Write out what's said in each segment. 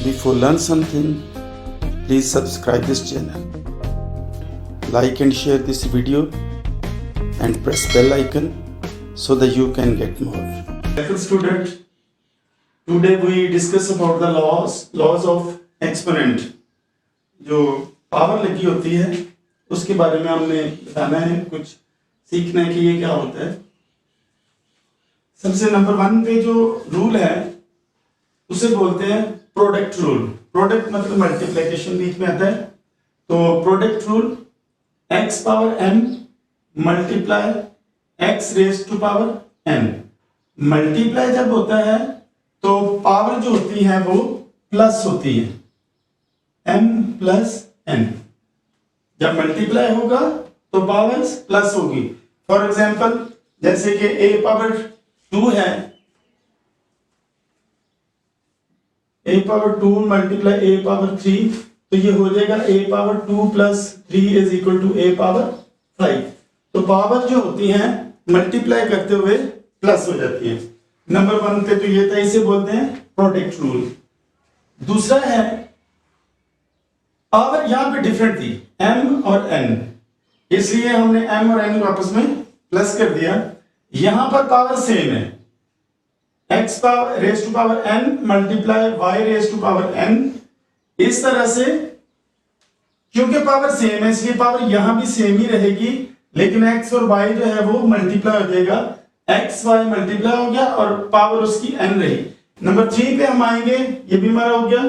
Before learn something, please subscribe this channel. Like and share this video and press bell icon so that you can get more. Welcome student. Today we discuss about the laws of exponent. जो power लगी होती है उसके बारे में हमने बताना है, कुछ सीखना है कि ये क्या होता है. सबसे नंबर 1 पे जो रूल है उसे बोलते हैं प्रोडक्ट रूल. प्रोडक्ट मतलब मल्टीप्लिकेशन बीच में आता है. तो product rule x power m multiply x raise to power n. Multiply जब होता है तो पावर जो होती है वो प्लस होती है, m प्लस n. जब मल्टीप्लाई होगा तो पावर प्लस होगी. फॉर एग्जांपल जैसे कि a पावर 2 है, a power 2 multiply a power 3, तो ये हो जाएगा a power 2 plus 3 is equal to a power 5. तो पावर जो होती है मल्टीप्लाई करते हुए प्लस हो जाती है. नंबर 1 पे तो ये था, इसे बोलते हैं प्रोडक्ट रूल. दूसरा है पावर यहां पे डिफरेंट थी m और n, इसलिए हमने m और n को आपस में प्लस कर दिया. यहां पर पावर सेम है, x power raise to power n multiply y raise to power n. इस तरह से क्योंकि पावर सेम है इसलिए पावर यहां भी सेम ही रहेगी, लेकिन x और y जो है वो मल्टीप्लाई हो जाएगा. x y मल्टीप्लाई हो गया और पावर उसकी n रही. नंबर 3 पे हम आएंगे, ये भी हमारा हो गया.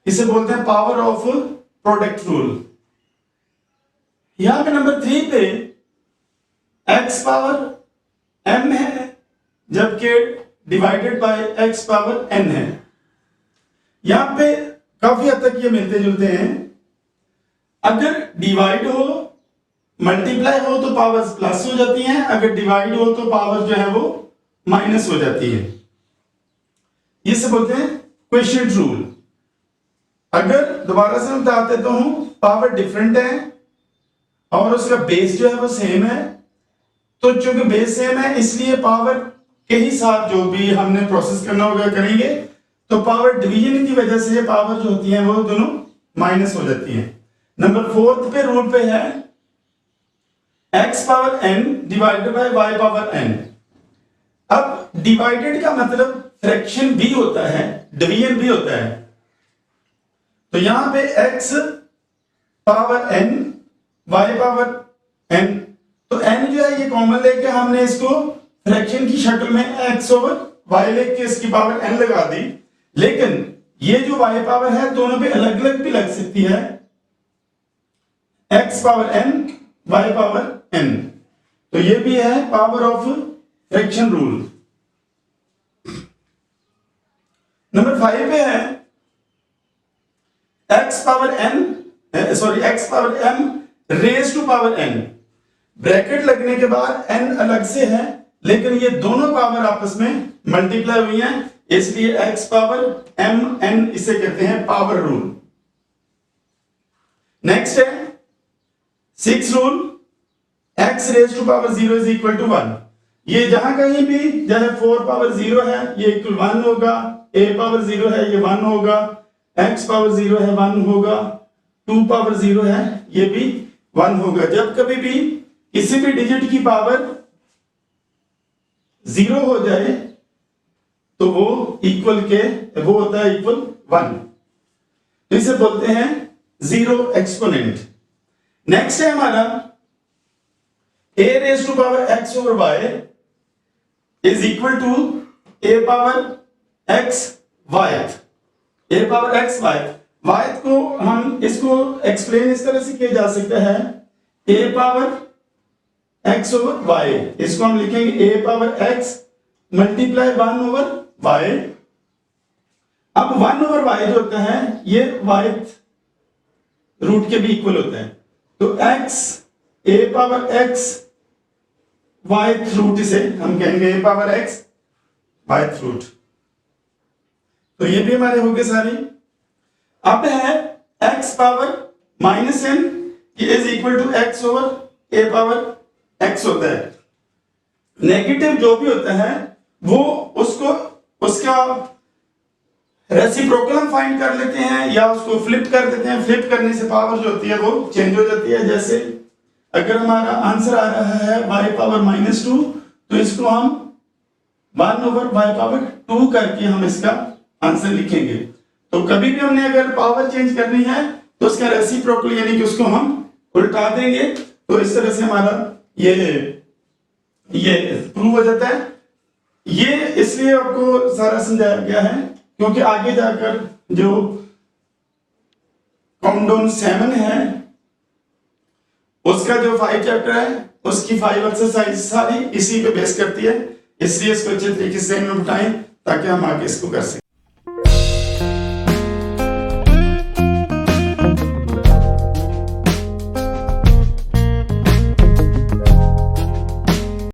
इसे बोलते हैं पावर ऑफ प्रोडक्ट रूल. यहां पे नंबर 3 पे x पावर m है जबकि divided by x power n है. यहां पे काफी हद तक ये मिलते जुलते हैं. अगर डिवाइड हो मल्टीप्लाई हो तो पावर्स प्लस हो जाती हैं, अगर डिवाइड हो तो पावर जो है वो माइनस हो जाती है. इसे बोलते हैं क्वोशिएंट रूल. अगर दोबारा से मैं बता देता हूं, पावर डिफरेंट है और उसका बेस जो है वो सेम है, तो चूंकि बेस सेम है इसलिए पावर के ही साथ जो भी हमने प्रोसेस करना होगा करेंगे, तो पावर डिवीजन की वजह से पावर जो होती है वो दोनों माइनस हो जाती है. नंबर 4 पे रूल पे है x power n divided by y power n. अब डिवाइडेड का मतलब फ्रैक्शन भी होता है, डिवीजन भी होता है. तो यहां पे x power n y power n, तो n जो है ये कॉमन लेके हमने इसको फ्रैक्शन की शक्ल में x ओवर y लेके इसकी पावर n लगा दी. लेकिन ये जो y पावर है दोनों पे अलग अलग भी लग सकती है, x power n y power n. तो ये भी है पावर ऑफ फ्रैक्शन रूल. नंबर 5 पे है x power m raise to power n. Bracket लगने के बाद n अलग से है, लेकिन ये दोनों पावर आपस में मल्टीप्लाई हुई हैं, इसलिए x पावर m n इसे कहते हैं पावर रूल. नेक्स्ट है 6 rule x raise to power 0 is equal to 1. ये जहां कहीं भी जैसे 4 पावर 0 है ये इक्वल 1 होगा, a पावर 0 है ये 1 होगा, x पावर 0 है 1 होगा, 2 पावर 0 है ये भी 1 होगा. जब कभी भी किसी भी डिजिट की पावर 0 हो जाए तो वो होता है इक्वल 1. तो इसे बोलते हैं जीरो एक्सपोनेंट. नेक्स्ट है हमारा a raise to power x over y is equal to a power x y. a power x y को हम इसको एक्सप्लेन इस तरह से किया जा सकता है a power x over y. इसको हम लिखेंगे a power x multiply 1 over y. अब 1 ओवर y जो होता है ये y रूट के भी इक्वल होता है, तो x a power x y root, इसे हम कहेंगे a power x y root. तो ये भी हमारे हो गए सारे. अब है x पावर minus n is equal to x over a power x होता है. नेगेटिव जो भी होता है वो उसको उसका रेसिप्रोकल हम फाइंड कर लेते हैं या उसको फ्लिप कर देते हैं. फ्लिप करने से पावर जो होती है वो चेंज हो जाती है. जैसे अगर हमारा आंसर आ रहा है y पावर -2, तो इसको हम 1/y², करके हम इसका आंसर लिखेंगे. तो कभी भी हमने अगर पावर चेंज करनी है तो उसका रेसिप्रोकल यानी कि उसको हम उल्टा देंगे. तो इस तरह से हमारा ये प्रूव हो जाता है. ये इसलिए आपको सारा समझाया गया है क्योंकि आगे जाकर जो काउंटडाउन 7 है उसका जो 5 चैप्टर है उसकी 5 एक्सरसाइज सारी इसी पे बेस करती है. इसलिए इसको अच्छे तरीके से में बताएं ताकि हम आगे इसको कर सकें.